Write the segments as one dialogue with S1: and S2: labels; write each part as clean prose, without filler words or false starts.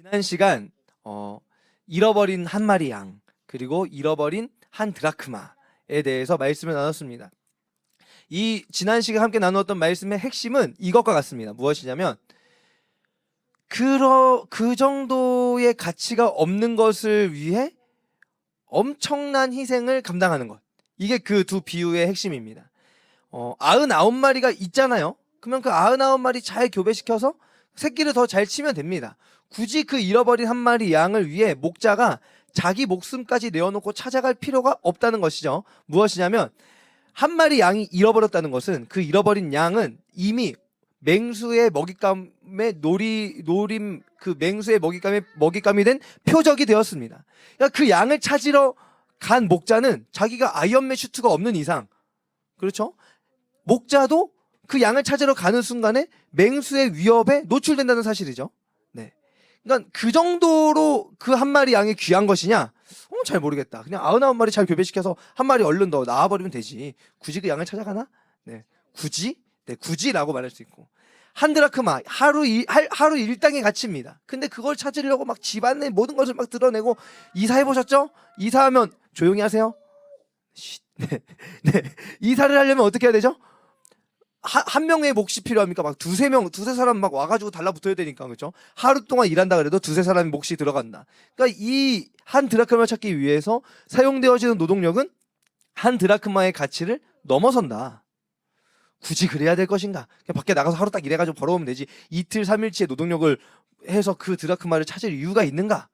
S1: 지난 시간 잃어버린 한 마리 양 그리고 잃어버린 한 드라크마에 대해서 말씀을 나눴습니다. 이 지난 시간 함께 나누었던 말씀의 핵심은 이것과 같습니다. 무엇이냐면 그 정도의 가치가 없는 것을 위해 엄청난 희생을 감당하는 것. 이게 그 두 비유의 핵심입니다. 99마리가 있잖아요. 그러면 그 99마리 잘 교배시켜서 새끼를 더 잘 치면 됩니다. 굳이 그 잃어버린 한 마리 양을 위해 목자가 자기 목숨까지 내어놓고 찾아갈 필요가 없다는 것이죠. 무엇이냐면 한 마리 양이 잃어버렸다는 것은 그 잃어버린 양은 이미 맹수의 먹잇감에 노림 그 맹수의 먹잇감이 된 표적이 되었습니다. 그러니까 그 양을 찾으러 간 목자는 자기가 아이언맨 슈트가 없는 이상, 그렇죠? 목자도 그 양을 찾으러 가는 순간에 맹수의 위협에 노출된다는 사실이죠. 네. 그러니까 그 정도로 그 한 마리 양이 귀한 것이냐? 잘 모르겠다. 그냥 99마리 잘 교배시켜서 한 마리 얼른 더 낳아버리면 되지. 굳이 그 양을 찾아가나? 네. 굳이? 네, 굳이라고 말할 수 있고. 한 드라크마, 하루 일당의 가치입니다. 근데 그걸 찾으려고 막 집안의 모든 것을 막 드러내고 이사해보셨죠? 이사하면 조용히 하세요. 네. 네. 이사를 하려면 어떻게 해야 되죠? 한 명의 몫이 필요합니까? 막 두세 사람 막 와가지고 달라붙어야 되니까, 그렇죠? 하루 동안 일한다 그래도 두세 사람의 몫이 들어간다. 그러니까 이 한 드라크마를 찾기 위해서 사용되어지는 노동력은 한 드라크마의 가치를 넘어선다. 굳이 그래야 될 것인가? 그냥 밖에 나가서 하루 딱 일해가지고 벌어오면 되지. 이틀 3일치의 노동력을 해서 그 드라크마를 찾을 이유가 있는가?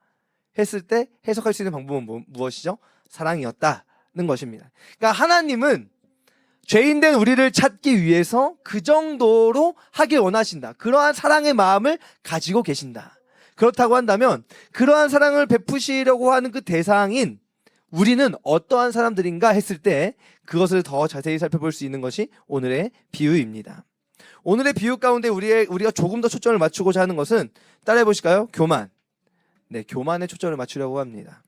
S1: 했을 때 해석할 수 있는 방법은 무엇이죠? 사랑이었다는 것입니다. 그러니까 하나님은 죄인된 우리를 찾기 위해서 그 정도로 하길 원하신다. 그러한 사랑의 마음을 가지고 계신다. 그렇다고 한다면 그러한 사랑을 베푸시려고 하는 그 대상인 우리는 어떠한 사람들인가 했을 때 그것을 더 자세히 살펴볼 수 있는 것이 오늘의 비유입니다. 오늘의 비유 가운데 우리가 조금 더 초점을 맞추고자 하는 것은 따라해 보실까요? 교만. 네, 교만에 초점을 맞추려고 합니다.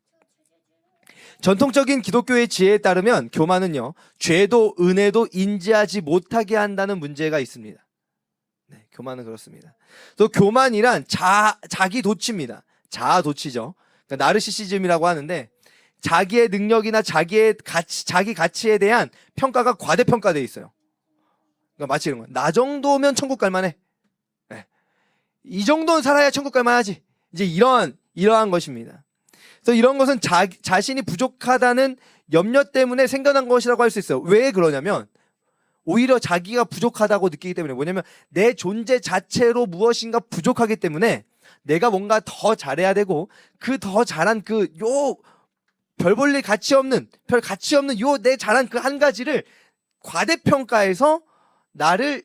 S1: 전통적인 기독교의 지혜에 따르면 교만은요, 죄도 은혜도 인지하지 못하게 한다는 문제가 있습니다. 네, 교만은 그렇습니다. 또 교만이란 자기 도취입니다. 자아 도취죠. 그러니까 나르시시즘이라고 하는데 자기의 능력이나 자기 가치에 대한 평가가 과대평가되어 있어요. 그러니까 마치 이런 거예요. 나 정도면 천국 갈만해. 네. 이 정도는 살아야 천국 갈만하지. 이제 이러한 것입니다. 그래서 이런 것은 자신이 부족하다는 염려 때문에 생겨난 것이라고 할 수 있어요. 왜 그러냐면 오히려 자기가 부족하다고 느끼기 때문에, 뭐냐면 내 존재 자체로 무엇인가 부족하기 때문에 내가 뭔가 더 잘해야 되고 그 더 잘한 별 볼일 가치 없는 요 내 잘한 그 한 가지를 과대평가해서 나를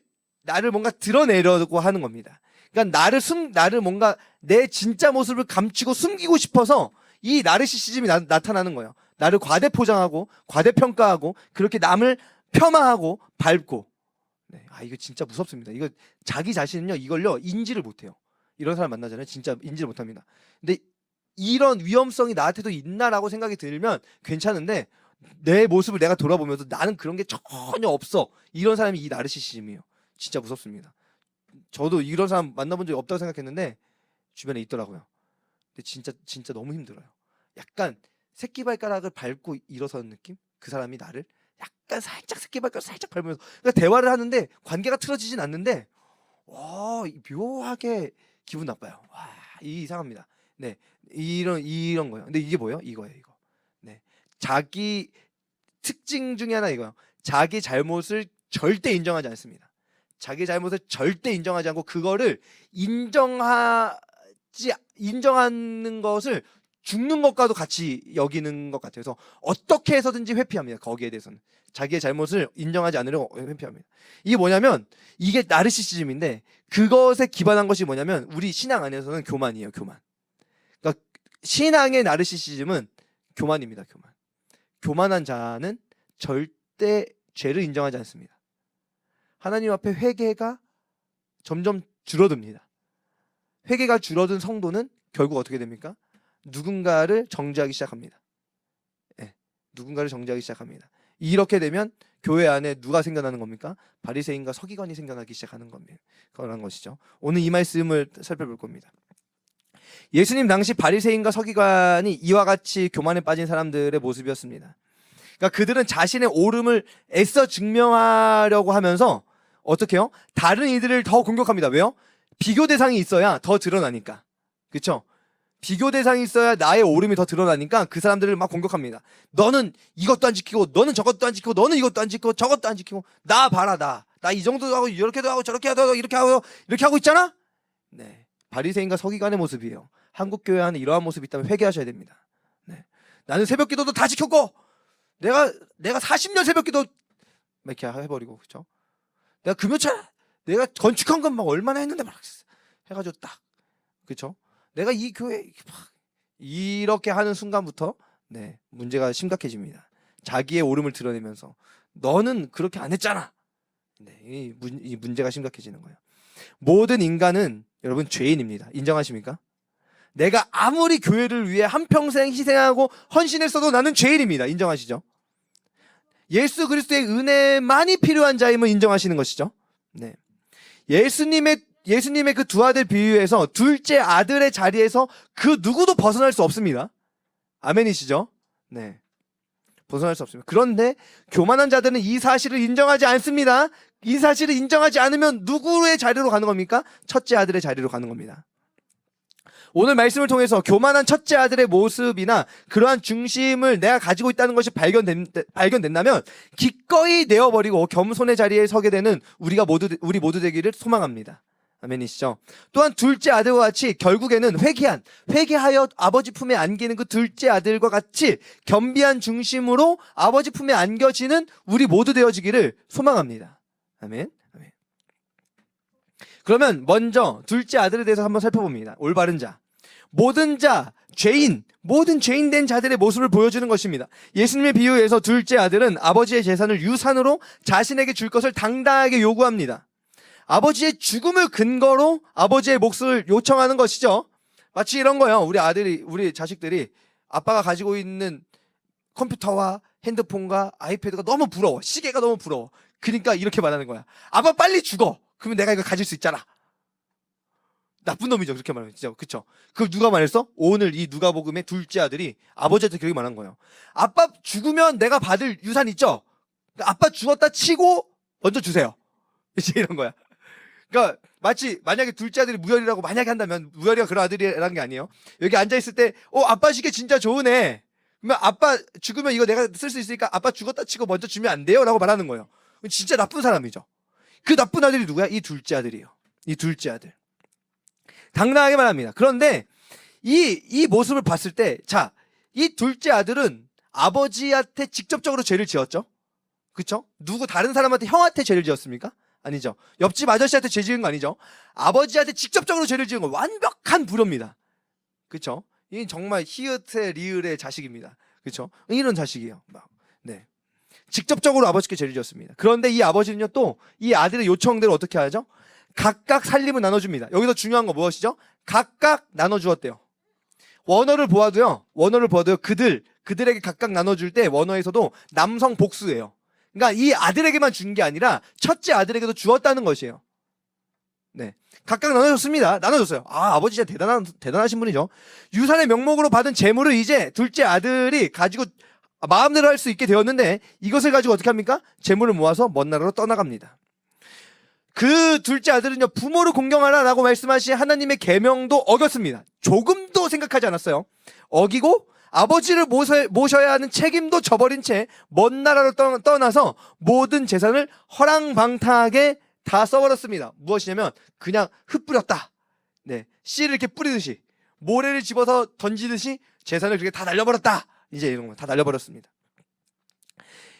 S1: 뭔가 드러내려고 하는 겁니다. 그러니까 나를 뭔가 내 진짜 모습을 감추고 숨기고 싶어서 이 나르시시즘이 나타나는 거예요. 나를 과대포장하고 과대평가하고 그렇게 남을 폄하하고 밟고. 네, 이거 진짜 무섭습니다. 이거 자기 자신은요, 이걸요 인지를 못해요. 이런 사람 만나잖아요. 진짜 인지를 못합니다. 근데 이런 위험성이 나한테도 있나라고 생각이 들면 괜찮은데 내 모습을 내가 돌아보면서 나는 그런 게 전혀 없어. 이런 사람이 이 나르시시즘이에요. 진짜 무섭습니다. 저도 이런 사람 만나본 적이 없다고 생각했는데 주변에 있더라고요. 근데 진짜 너무 힘들어요. 약간 새끼발가락을 밟고 일어서는 느낌? 그 사람이 나를 약간 살짝 새끼발가락 살짝 밟으면서, 그러니까 대화를 하는데 관계가 틀어지진 않는데 묘하게 기분 나빠요. 이상합니다. 네, 이런 거예요. 근데 이게 뭐예요? 이거예요. 네, 자기 특징 중에 하나 이거예요. 자기 잘못을 절대 인정하지 않습니다. 자기 잘못을 절대 인정하지 않고 그거를 인정하는 것을 죽는 것과도 같이 여기는 것 같아서 어떻게 해서든지 회피합니다. 거기에 대해서는 자기의 잘못을 인정하지 않으려고 회피합니다. 이게 뭐냐면 이게 나르시시즘인데 그것에 기반한 것이 뭐냐면 우리 신앙 안에서는 교만이에요. 교만. 그러니까 신앙의 나르시시즘은 교만입니다. 교만한 자는 절대 죄를 인정하지 않습니다. 하나님 앞에 회개가 점점 줄어듭니다. 회개가 줄어든 성도는 결국 어떻게 됩니까? 누군가를 정죄하기 시작합니다. 네, 누군가를 정죄하기 시작합니다. 이렇게 되면 교회 안에 누가 생겨나는 겁니까? 바리새인과 서기관이 생겨나기 시작하는 겁니다. 그런 것이죠. 오늘 이 말씀을 살펴볼 겁니다. 예수님 당시 바리새인과 서기관이 이와 같이 교만에 빠진 사람들의 모습이었습니다. 그러니까 그들은 자신의 옳음을 애써 증명하려고 하면서 어떻게 해요? 다른 이들을 더 공격합니다. 왜요? 비교 대상이 있어야 더 드러나니까. 그렇죠? 비교 대상이 있어야 나의 옳음이 더 드러나니까 그 사람들을 막 공격합니다. 너는 이것도 안 지키고, 너는 저것도 안 지키고, 너는 이것도 안 지키고, 저것도 안 지키고, 나 봐라, 나 이 정도도 하고, 이렇게도 하고, 저렇게 하고, 이렇게 하고 있잖아? 네. 바리새인과 서기관의 모습이에요. 한국 교회 안에 이러한 모습이 있다면 회개하셔야 됩니다. 네. 나는 새벽 기도도 다 지켰고, 내가 40년 새벽 기도, 이렇게 해버리고, 그쵸? 내가 금요차, 내가 건축한 건 막 얼마나 했는데 막 해가지고 딱, 그쵸? 내가 이 교회 이렇게 하는 순간부터 네, 문제가 심각해집니다. 자기의 옳음을 드러내면서 너는 그렇게 안 했잖아. 네, 이 문제가 심각해지는 거예요. 모든 인간은 여러분 죄인입니다. 인정하십니까? 내가 아무리 교회를 위해 한평생 희생하고 헌신했어도 나는 죄인입니다. 인정하시죠? 예수 그리스도의 은혜만이 필요한 자임을 인정하시는 것이죠. 네. 예수님의 그 두 아들 비유에서 둘째 아들의 자리에서 그 누구도 벗어날 수 없습니다. 아멘이시죠? 네. 벗어날 수 없습니다. 그런데 교만한 자들은 이 사실을 인정하지 않습니다. 이 사실을 인정하지 않으면 누구의 자리로 가는 겁니까? 첫째 아들의 자리로 가는 겁니다. 오늘 말씀을 통해서 교만한 첫째 아들의 모습이나 그러한 중심을 내가 가지고 있다는 것이 발견된다면 기꺼이 내어버리고 겸손의 자리에 서게 되는 우리 모두 되기를 소망합니다. 아멘이시죠? 또한 둘째 아들과 같이 결국에는 회개하여 아버지 품에 안기는 그 둘째 아들과 같이 겸비한 중심으로 아버지 품에 안겨지는 우리 모두 되어지기를 소망합니다. 아멘. 아멘. 그러면 먼저 둘째 아들에 대해서 한번 살펴봅니다. 올바른 자. 모든 죄인된 자들의 모습을 보여주는 것입니다. 예수님의 비유에서 둘째 아들은 아버지의 재산을 유산으로 자신에게 줄 것을 당당하게 요구합니다. 아버지의 죽음을 근거로 아버지의 몫을 요청하는 것이죠. 마치 이런 거예요. 우리 자식들이 아빠가 가지고 있는 컴퓨터와 핸드폰과 아이패드가 너무 부러워. 시계가 너무 부러워. 그러니까 이렇게 말하는 거야. 아빠 빨리 죽어. 그러면 내가 이거 가질 수 있잖아. 나쁜 놈이죠. 그렇게 말하면. 진짜. 그쵸? 그걸 누가 말했어? 오늘 이 누가복음의 둘째 아들이 아버지한테 그렇게 말한 거예요. 아빠 죽으면 내가 받을 유산 있죠? 그러니까 아빠 죽었다 치고 먼저 주세요. 이제 이런 거야. 그러니까 마치 만약에 둘째 아들이 무열이라고 만약에 한다면 무열이가 그런 아들이라는 게 아니에요. 여기 앉아있을 때 아빠 시계 진짜 좋으네. 그러면 아빠 죽으면 이거 내가 쓸 수 있으니까 아빠 죽었다 치고 먼저 주면 안 돼요? 라고 말하는 거예요. 진짜 나쁜 사람이죠. 그 나쁜 아들이 누구야? 이 둘째 아들이에요. 이 둘째 아들. 당당하게 말합니다. 그런데 이 모습을 봤을 때, 자, 이 둘째 아들은 아버지한테 직접적으로 죄를 지었죠. 그쵸? 다른 사람한테 형한테 죄를 지었습니까? 아니죠. 옆집 아저씨한테 죄 지은 거 아니죠. 아버지한테 직접적으로 죄를 지은 거 완벽한 불효입니다. 그쵸? 이 정말 히읗의 리을의 자식입니다. 그쵸? 이런 자식이에요. 네. 직접적으로 아버지께 죄를 지었습니다. 그런데 이 아버지는요, 또 이 아들의 요청대로 어떻게 하죠? 각각 살림을 나눠줍니다. 여기서 중요한 거 무엇이죠? 각각 나눠주었대요. 원어를 보아도요, 그들에게 각각 나눠줄 때 원어에서도 남성 복수예요. 그러니까 이 아들에게만 준 게 아니라 첫째 아들에게도 주었다는 것이에요. 네. 각각 나눠줬습니다. 나눠줬어요. 아버지 진짜 대단하신 분이죠. 유산의 명목으로 받은 재물을 이제 둘째 아들이 가지고 마음대로 할 수 있게 되었는데 이것을 가지고 어떻게 합니까? 재물을 모아서 먼 나라로 떠나갑니다. 그 둘째 아들은요, 부모를 공경하라라고 말씀하신 하나님의 계명도 어겼습니다. 조금도 생각하지 않았어요. 어기고 아버지를 모셔야 하는 책임도 저버린 채 먼 나라로 떠나서 모든 재산을 허랑방탕하게 다 써버렸습니다. 무엇이냐면 그냥 흩뿌렸다. 네, 씨를 이렇게 뿌리듯이 모래를 집어서 던지듯이 재산을 그렇게 다 날려버렸다. 이제 이런 거 다 날려버렸습니다.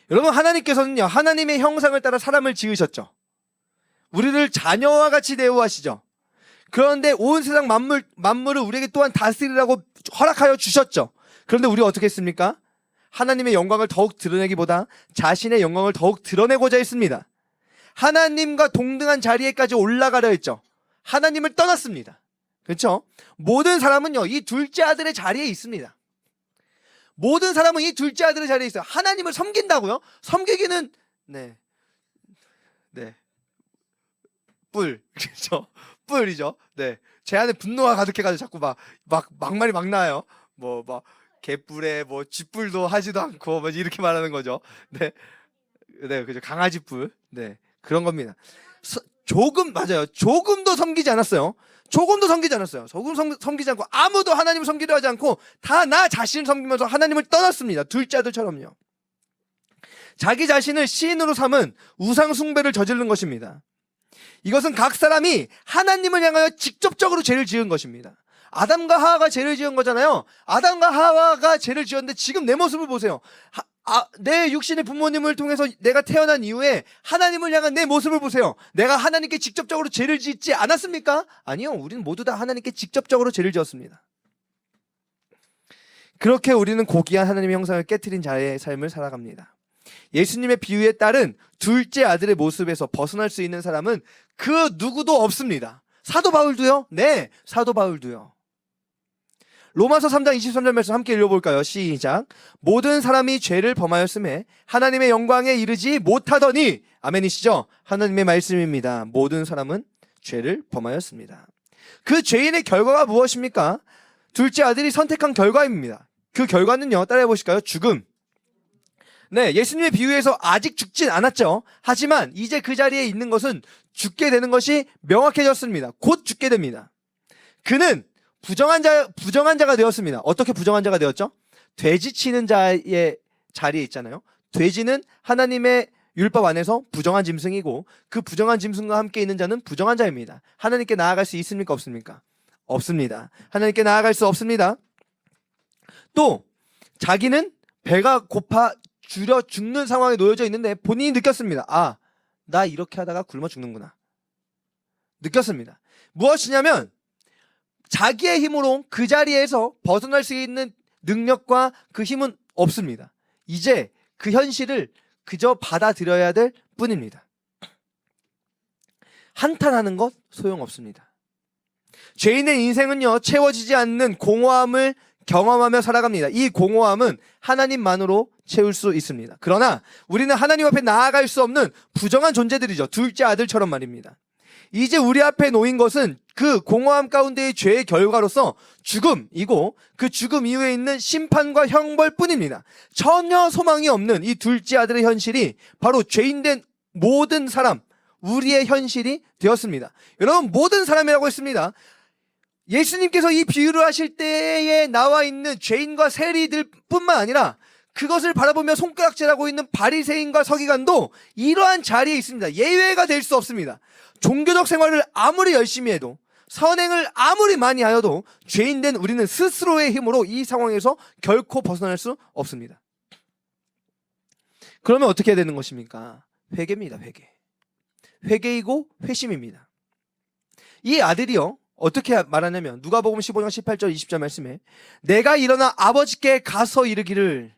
S1: 여러분, 하나님께서는요, 하나님의 형상을 따라 사람을 지으셨죠. 우리를 자녀와 같이 대우하시죠. 그런데 온 세상 만물을 우리에게 또한 다스리라고 허락하여 주셨죠. 그런데 우리가 어떻게 했습니까? 하나님의 영광을 더욱 드러내기보다 자신의 영광을 더욱 드러내고자 했습니다. 하나님과 동등한 자리에까지 올라가려 했죠. 하나님을 떠났습니다. 그렇죠? 모든 사람은요, 이 둘째 아들의 자리에 있습니다. 모든 사람은 이 둘째 아들의 자리에 있어요. 하나님을 섬긴다고요? 섬기기는 뿔, 그렇죠? 뿔이죠. 네, 제 안에 분노가 가득해가지고 자꾸 막말이 막 나요. 막 개뿔에 뭐 쥐뿔도 하지도 않고 뭐 이렇게 말하는 거죠. 네, 네, 그죠. 강아지 뿔. 네, 그런 겁니다. 조금 맞아요. 조금도 섬기지 않았어요. 조금도 섬기지 않았어요. 조금 섬기지 않고 아무도 하나님을 섬기려 하지 않고 다 나 자신을 섬기면서 하나님을 떠났습니다. 둘째 아들처럼요. 자기 자신을 시인으로 삼은 우상 숭배를 저지른 것입니다. 이것은 각 사람이 하나님을 향하여 직접적으로 죄를 지은 것입니다. 아담과 하와가 죄를 지은 거잖아요. 아담과 하와가 죄를 지었는데 지금 내 모습을 보세요. 내 육신의 부모님을 통해서 내가 태어난 이후에 하나님을 향한 내 모습을 보세요. 내가 하나님께 직접적으로 죄를 짓지 않았습니까? 아니요. 우리는 모두 다 하나님께 직접적으로 죄를 지었습니다. 그렇게 우리는 고귀한 하나님의 형상을 깨트린 자의 삶을 살아갑니다. 예수님의 비유에 따른 둘째 아들의 모습에서 벗어날 수 있는 사람은 그 누구도 없습니다. 사도 바울도요? 네, 사도 바울도요. 로마서 3장 23절 말씀 함께 읽어볼까요? 시작. 모든 사람이 죄를 범하였음에 하나님의 영광에 이르지 못하더니, 아멘이시죠? 하나님의 말씀입니다. 모든 사람은 죄를 범하였습니다. 그 죄인의 결과가 무엇입니까? 둘째 아들이 선택한 결과입니다. 그 결과는요, 따라해 보실까요? 죽음. 네, 예수님의 비유에서 아직 죽진 않았죠. 하지만 이제 그 자리에 있는 것은 죽게 되는 것이 명확해졌습니다. 곧 죽게 됩니다. 그는 부정한 자가 되었습니다. 어떻게 부정한 자가 되었죠? 돼지 치는 자의 자리에 있잖아요. 돼지는 하나님의 율법 안에서 부정한 짐승이고 그 부정한 짐승과 함께 있는 자는 부정한 자입니다. 하나님께 나아갈 수 있습니까? 없습니까? 없습니다. 하나님께 나아갈 수 없습니다. 또 자기는 배가 고파 줄여 죽는 상황에 놓여져 있는데 본인이 느꼈습니다. 아, 나 이렇게 하다가 굶어 죽는구나. 느꼈습니다. 무엇이냐면 자기의 힘으로 그 자리에서 벗어날 수 있는 능력과 그 힘은 없습니다. 이제 그 현실을 그저 받아들여야 될 뿐입니다. 한탄하는 것 소용없습니다. 죄인의 인생은요, 채워지지 않는 공허함을 경험하며 살아갑니다. 이 공허함은 하나님만으로 채울 수 있습니다. 그러나 우리는 하나님 앞에 나아갈 수 없는 부정한 존재들이죠. 둘째 아들처럼 말입니다. 이제 우리 앞에 놓인 것은 그 공허함 가운데의 죄의 결과로서 죽음이고 그 죽음 이후에 있는 심판과 형벌뿐입니다. 전혀 소망이 없는 이 둘째 아들의 현실이 바로 죄인된 모든 사람, 우리의 현실이 되었습니다. 여러분, 모든 사람이라고 했습니다. 예수님께서 이 비유를 하실 때에 나와 있는 죄인과 세리들 뿐만 아니라 그것을 바라보며 손가락질하고 있는 바리새인과 서기관도 이러한 자리에 있습니다. 예외가 될 수 없습니다. 종교적 생활을 아무리 열심히 해도, 선행을 아무리 많이 하여도 죄인된 우리는 스스로의 힘으로 이 상황에서 결코 벗어날 수 없습니다. 그러면 어떻게 해야 되는 것입니까? 회개입니다. 회개이고 회심입니다. 이 아들이요, 어떻게 말하냐면 누가복음 15장 18절 20절 말씀에 내가 일어나 아버지께 가서 이르기를,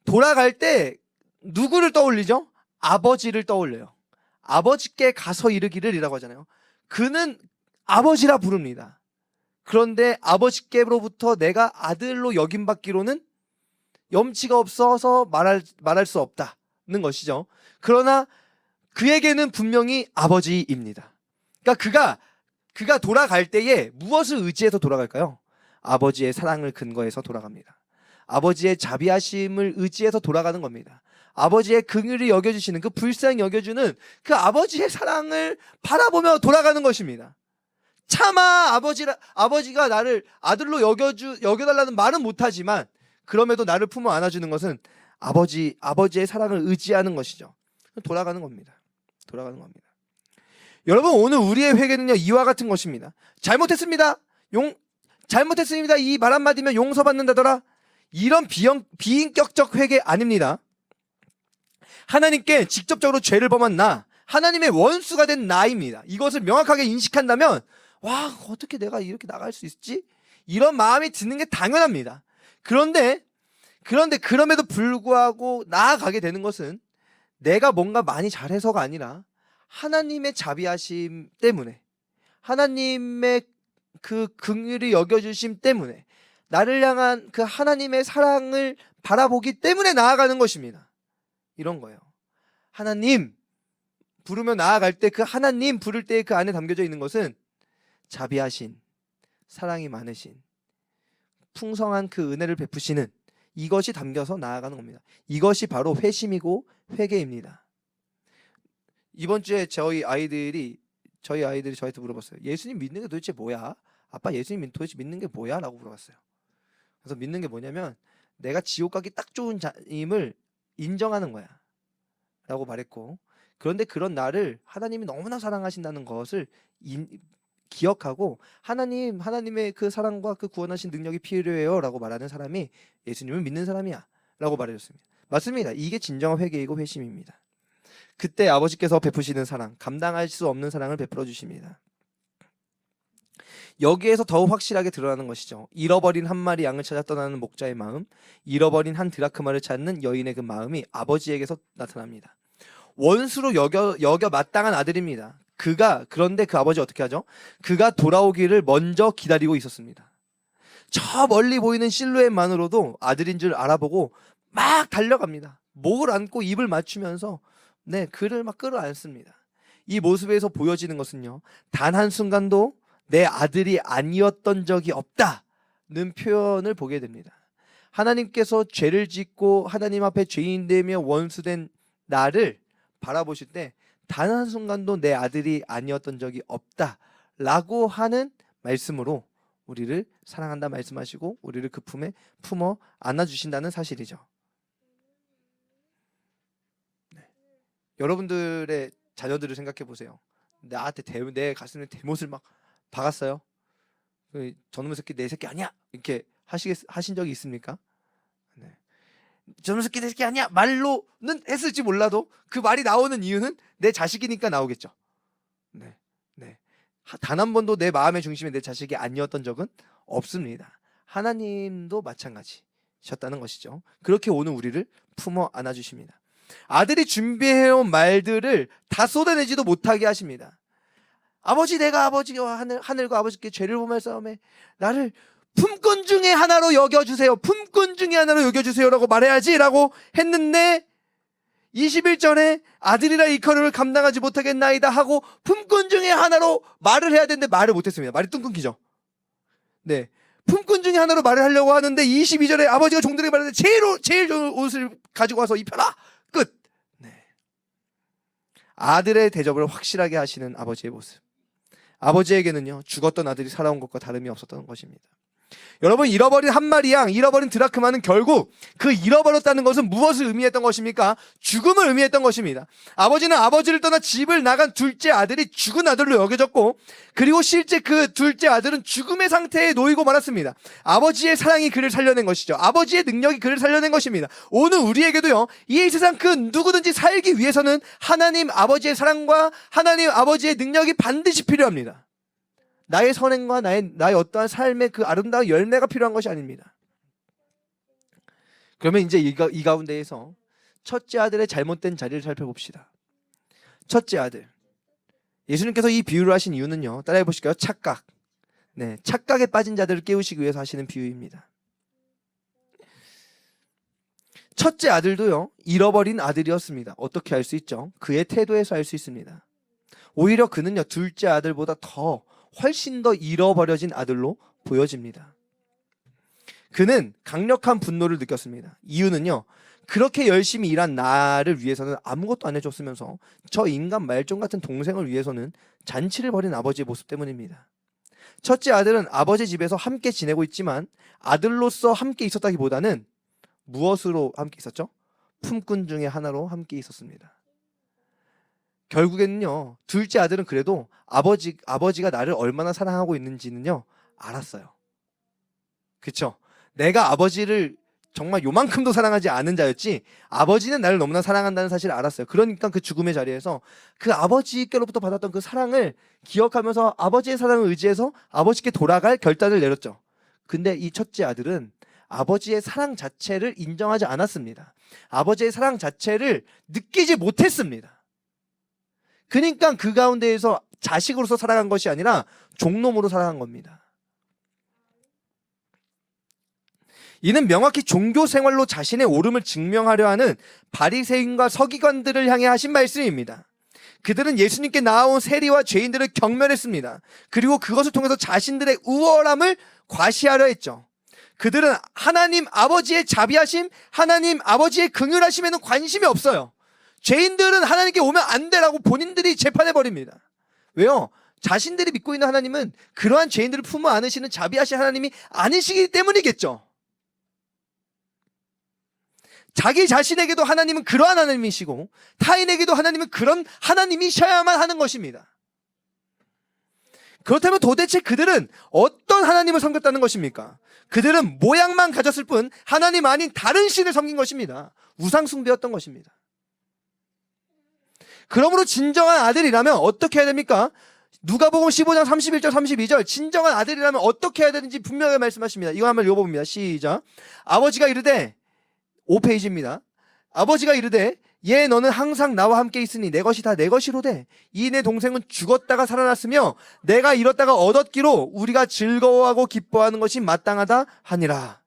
S1: 돌아갈 때 누구를 떠올리죠? 아버지를 떠올려요. 아버지께 가서 이르기를 이라고 하잖아요. 그는 아버지라 부릅니다. 그런데 아버지께로부터 내가 아들로 여김받기로는 염치가 없어서 말할 수 없다는 것이죠. 그러나 그에게는 분명히 아버지입니다. 그러니까 그가 돌아갈 때에 무엇을 의지해서 돌아갈까요? 아버지의 사랑을 근거해서 돌아갑니다. 아버지의 자비하심을 의지해서 돌아가는 겁니다. 아버지의 긍휼히 여겨주시는, 그 불쌍히 여겨주는 그 아버지의 사랑을 바라보며 돌아가는 것입니다. 차마 아버지가 나를 아들로 여겨달라는 말은 못하지만 그럼에도 나를 품어 안아주는 것은 아버지의 사랑을 의지하는 것이죠. 돌아가는 겁니다. 여러분, 오늘 우리의 회개는요, 이와 같은 것입니다. 잘못했습니다. 이 말 한마디면 용서받는다더라. 이런 비인격적 회개 아닙니다. 하나님께 직접적으로 죄를 범한 나, 하나님의 원수가 된 나입니다. 이것을 명확하게 인식한다면, 와, 어떻게 내가 이렇게 나갈 수 있지? 이런 마음이 드는 게 당연합니다. 그런데 그럼에도 불구하고 나아가게 되는 것은 내가 뭔가 많이 잘해서가 아니라 하나님의 자비하심 때문에, 하나님의 그 긍휼히 여겨주심 때문에, 나를 향한 그 하나님의 사랑을 바라보기 때문에 나아가는 것입니다. 이런 거예요. 하나님, 부르며 나아갈 때 그 하나님 부를 때 그 안에 담겨져 있는 것은 자비하신, 사랑이 많으신, 풍성한 그 은혜를 베푸시는 이것이 담겨서 나아가는 겁니다. 이것이 바로 회심이고 회개입니다. 이번 주에 저희 아이들이 저한테 물어봤어요. 예수님 믿는 게 도대체 뭐야? 아빠, 예수님 도대체 믿는 게 뭐야? 라고 물어봤어요. 그래서 믿는 게 뭐냐면 내가 지옥 가기 딱 좋은 자임을 인정하는 거야 라고 말했고, 그런데 그런 나를 하나님이 너무나 사랑하신다는 것을 기억하고 하나님의 그 사랑과 그 구원하신 능력이 필요해요 라고 말하는 사람이 예수님을 믿는 사람이야 라고 말해줬습니다. 맞습니다. 이게 진정한 회개이고 회심입니다. 그때 아버지께서 베푸시는 사랑, 감당할 수 없는 사랑을 베풀어 주십니다. 여기에서 더욱 확실하게 드러나는 것이죠. 잃어버린 한 마리 양을 찾아 떠나는 목자의 마음, 잃어버린 한 드라크마를 찾는 여인의 그 마음이 아버지에게서 나타납니다. 원수로 여겨 마땅한 아들입니다. 그런데 그 아버지 어떻게 하죠? 그가 돌아오기를 먼저 기다리고 있었습니다. 저 멀리 보이는 실루엣만으로도 아들인 줄 알아보고 막 달려갑니다. 목을 안고 입을 맞추면서 그를 막 끌어안습니다. 이 모습에서 보여지는 것은요, 단 한순간도 내 아들이 아니었던 적이 없다는 표현을 보게 됩니다. 하나님께서 죄를 짓고 하나님 앞에 죄인되며 원수된 나를 바라보실 때 단 한순간도 내 아들이 아니었던 적이 없다라고 하는 말씀으로 우리를 사랑한다 말씀하시고 우리를 그 품에 품어 안아주신다는 사실이죠. 여러분들의 자녀들을 생각해 보세요. 나한테 내 가슴에 대못을 막 박았어요. 저놈의 새끼 내 새끼 아니야 이렇게 하신 적이 있습니까? 저놈의 새끼 내 새끼 아니야 말로는 했을지 몰라도 그 말이 나오는 이유는 내 자식이니까 나오겠죠. 단 한 번도 내 마음의 중심에 내 자식이 아니었던 적은 없습니다. 하나님도 마찬가지셨다는 것이죠. 그렇게 오늘 우리를 품어 안아주십니다. 아들이 준비해온 말들을 다 쏟아내지도 못하게 하십니다. 아버지, 내가 아버지와 하늘과 아버지께 죄를 범할 싸움에 나를 품꾼 중에 하나로 여겨주세요. 품꾼 중에 하나로 여겨주세요 라고 말해야지 라고 했는데 21절에 아들이라 일컬음을 감당하지 못하겠나이다 하고 품꾼 중에 하나로 말을 해야 되는데 말을 못했습니다. 말이 뚱 끊기죠. 품꾼 중에 하나로 말을 하려고 하는데 22절에 아버지가 종들에게 말하는데 제일 좋은 옷을 가지고 와서 입혀라. 끝. 아들의 대접을 확실하게 하시는 아버지의 모습. 아버지에게는요, 죽었던 아들이 살아온 것과 다름이 없었던 것입니다. 여러분, 잃어버린 한 마리 양, 잃어버린 드라크마는 결국 그 잃어버렸다는 것은 무엇을 의미했던 것입니까? 죽음을 의미했던 것입니다. 아버지는 아버지를 떠나 집을 나간 둘째 아들이 죽은 아들로 여겨졌고, 그리고 실제 그 둘째 아들은 죽음의 상태에 놓이고 말았습니다. 아버지의 사랑이 그를 살려낸 것이죠. 아버지의 능력이 그를 살려낸 것입니다. 오늘 우리에게도요, 이 세상 그 누구든지 살기 위해서는 하나님 아버지의 사랑과 하나님 아버지의 능력이 반드시 필요합니다. 나의 선행과 나의 어떠한 삶의 그 아름다운 열매가 필요한 것이 아닙니다. 그러면 이제 이 가운데에서 첫째 아들의 잘못된 자리를 살펴봅시다. 첫째 아들. 예수님께서 이 비유를 하신 이유는요, 따라해 보실까요? 착각. 착각에 빠진 자들을 깨우시기 위해서 하시는 비유입니다. 첫째 아들도요, 잃어버린 아들이었습니다. 어떻게 알 수 있죠? 그의 태도에서 알 수 있습니다. 오히려 그는요, 둘째 아들보다 훨씬 더 잃어버려진 아들로 보여집니다. 그는 강력한 분노를 느꼈습니다. 이유는요, 그렇게 열심히 일한 나를 위해서는 아무것도 안 해줬으면서 저 인간 말종 같은 동생을 위해서는 잔치를 벌인 아버지의 모습 때문입니다. 첫째 아들은 아버지 집에서 함께 지내고 있지만 아들로서 함께 있었다기보다는 무엇으로 함께 있었죠? 품꾼 중에 하나로 함께 있었습니다. 결국에는요, 둘째 아들은 그래도 아버지가 나를 얼마나 사랑하고 있는지는요, 알았어요. 그쵸? 내가 아버지를 정말 요만큼도 사랑하지 않은 자였지 아버지는 나를 너무나 사랑한다는 사실을 알았어요. 그러니까 그 죽음의 자리에서 그 아버지께로부터 받았던 그 사랑을 기억하면서 아버지의 사랑을 의지해서 아버지께 돌아갈 결단을 내렸죠. 근데 이 첫째 아들은 아버지의 사랑 자체를 인정하지 않았습니다. 아버지의 사랑 자체를 느끼지 못했습니다. 그러니까 그 가운데에서 자식으로서 살아간 것이 아니라 종놈으로 살아간 겁니다. 이는 명확히 종교 생활로 자신의 옳음을 증명하려 하는 바리새인과 서기관들을 향해 하신 말씀입니다. 그들은 예수님께 나아온 세리와 죄인들을 경멸했습니다. 그리고 그것을 통해서 자신들의 우월함을 과시하려 했죠. 그들은 하나님 아버지의 자비하심, 하나님 아버지의 긍휼하심에는 관심이 없어요. 죄인들은 하나님께 오면 안 되라고 본인들이 재판해버립니다. 왜요? 자신들이 믿고 있는 하나님은 그러한 죄인들을 품어 안으시는 자비하신 하나님이 아니시기 때문이겠죠. 자기 자신에게도 하나님은 그러한 하나님이시고 타인에게도 하나님은 그런 하나님이셔야만 하는 것입니다. 그렇다면 도대체 그들은 어떤 하나님을 섬겼다는 것입니까? 그들은 모양만 가졌을 뿐 하나님 아닌 다른 신을 섬긴 것입니다. 우상숭배였던 것입니다. 그러므로 진정한 아들이라면 어떻게 해야 됩니까? 누가복음 15장 31절 32절 진정한 아들이라면 어떻게 해야 되는지 분명하게 말씀하십니다. 이거 한번 읽어봅니다. 시작. 아버지가 이르되 5페이지입니다. 아버지가 이르되 예 너는 항상 나와 함께 있으니 내 것이 다 내 것이로되 이 내 동생은 죽었다가 살아났으며 내가 잃었다가 얻었기로 우리가 즐거워하고 기뻐하는 것이 마땅하다 하니라.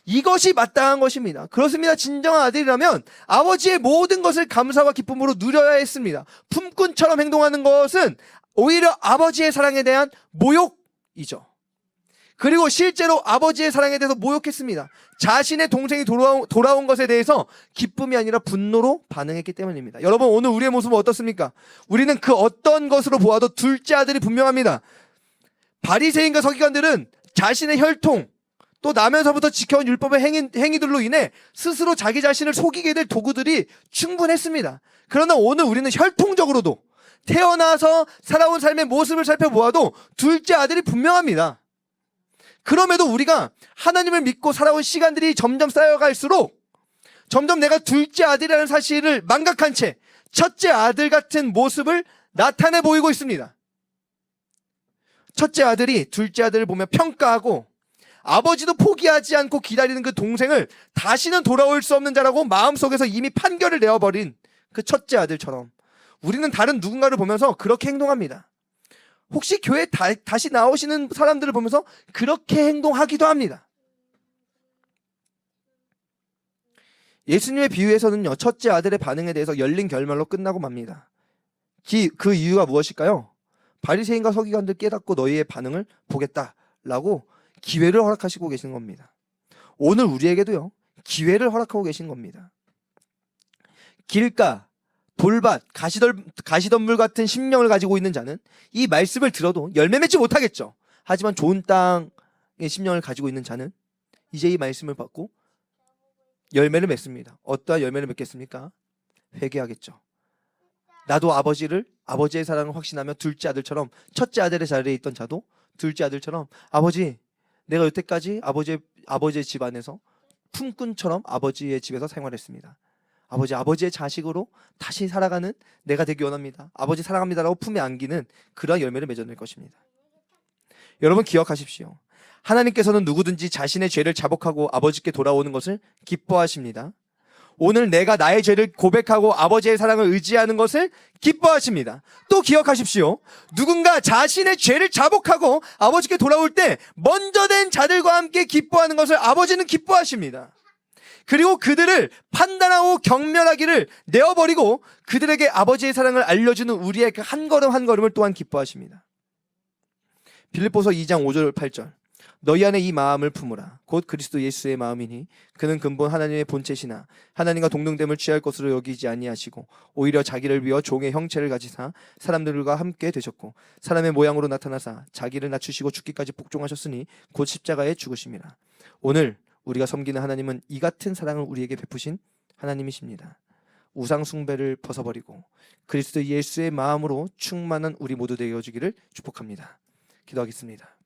S1: 이것이 마땅한 것입니다. 그렇습니다. 진정한 아들이라면 아버지의 모든 것을 감사와 기쁨으로 누려야 했습니다. 품꾼처럼 행동하는 것은 오히려 아버지의 사랑에 대한 모욕이죠. 그리고 실제로 아버지의 사랑에 대해서 모욕했습니다. 자신의 동생이 돌아온 것에 대해서 기쁨이 아니라 분노로 반응했기 때문입니다. 여러분 오늘 우리의 모습은 어떻습니까? 우리는 그 어떤 것으로 보아도 둘째 아들이 분명합니다. 바리새인과 서기관들은 자신의 혈통 또 나면서부터 지켜온 율법의 행위들로 인해 스스로 자기 자신을 속이게 될 도구들이 충분했습니다. 그러나 오늘 우리는 혈통적으로도 태어나서 살아온 삶의 모습을 살펴보아도 둘째 아들이 분명합니다. 그럼에도 우리가 하나님을 믿고 살아온 시간들이 점점 쌓여갈수록 점점 내가 둘째 아들이라는 사실을 망각한 채 첫째 아들 같은 모습을 나타내 보이고 있습니다. 첫째 아들이 둘째 아들을 보며 평가하고 아버지도 포기하지 않고 기다리는 그 동생을 다시는 돌아올 수 없는 자라고 마음속에서 이미 판결을 내어버린 그 첫째 아들처럼 우리는 다른 누군가를 보면서 그렇게 행동합니다. 혹시 교회에 다시 나오시는 사람들을 보면서 그렇게 행동하기도 합니다. 예수님의 비유에서는요, 첫째 아들의 반응에 대해서 열린 결말로 끝나고 맙니다. 그 이유가 무엇일까요? 바리새인과 서기관들 깨닫고 너희의 반응을 보겠다라고 기회를 허락하시고 계신 겁니다. 오늘 우리에게도요, 기회를 허락하고 계신 겁니다. 길가, 돌밭, 가시덤불 같은 심령을 가지고 있는 자는 이 말씀을 들어도 열매 맺지 못하겠죠. 하지만 좋은 땅의 심령을 가지고 있는 자는 이제 이 말씀을 받고 열매를 맺습니다. 어떠한 열매를 맺겠습니까? 회개하겠죠. 나도 아버지의 사랑을 확신하며 둘째 아들처럼 첫째 아들의 자리에 있던 자도 둘째 아들처럼 아버지, 내가 여태까지 아버지의 집 안에서 품꾼처럼 아버지의 집에서 생활했습니다. 아버지의 자식으로 다시 살아가는 내가 되기 원합니다. 아버지 사랑합니다라고 품에 안기는 그러한 열매를 맺어낼 것입니다. 여러분 기억하십시오. 하나님께서는 누구든지 자신의 죄를 자복하고 아버지께 돌아오는 것을 기뻐하십니다. 오늘 내가 나의 죄를 고백하고 아버지의 사랑을 의지하는 것을 기뻐하십니다. 또 기억하십시오. 누군가 자신의 죄를 자복하고 아버지께 돌아올 때 먼저 된 자들과 함께 기뻐하는 것을 아버지는 기뻐하십니다. 그리고 그들을 판단하고 경멸하기를 내어버리고 그들에게 아버지의 사랑을 알려주는 우리의 그 한 걸음 한 걸음을 또한 기뻐하십니다. 빌립보서 2장 5절 8절 너희 안에 이 마음을 품으라. 곧 그리스도 예수의 마음이니 그는 근본 하나님의 본체시나 하나님과 동등됨을 취할 것으로 여기지 아니하시고 오히려 자기를 비워 종의 형체를 가지사 사람들과 함께 되셨고 사람의 모양으로 나타나사 자기를 낮추시고 죽기까지 복종하셨으니 곧 십자가에 죽으심이라. 오늘 우리가 섬기는 하나님은 이 같은 사랑을 우리에게 베푸신 하나님이십니다. 우상 숭배를 벗어버리고 그리스도 예수의 마음으로 충만한 우리 모두 되어지기를 축복합니다. 기도하겠습니다.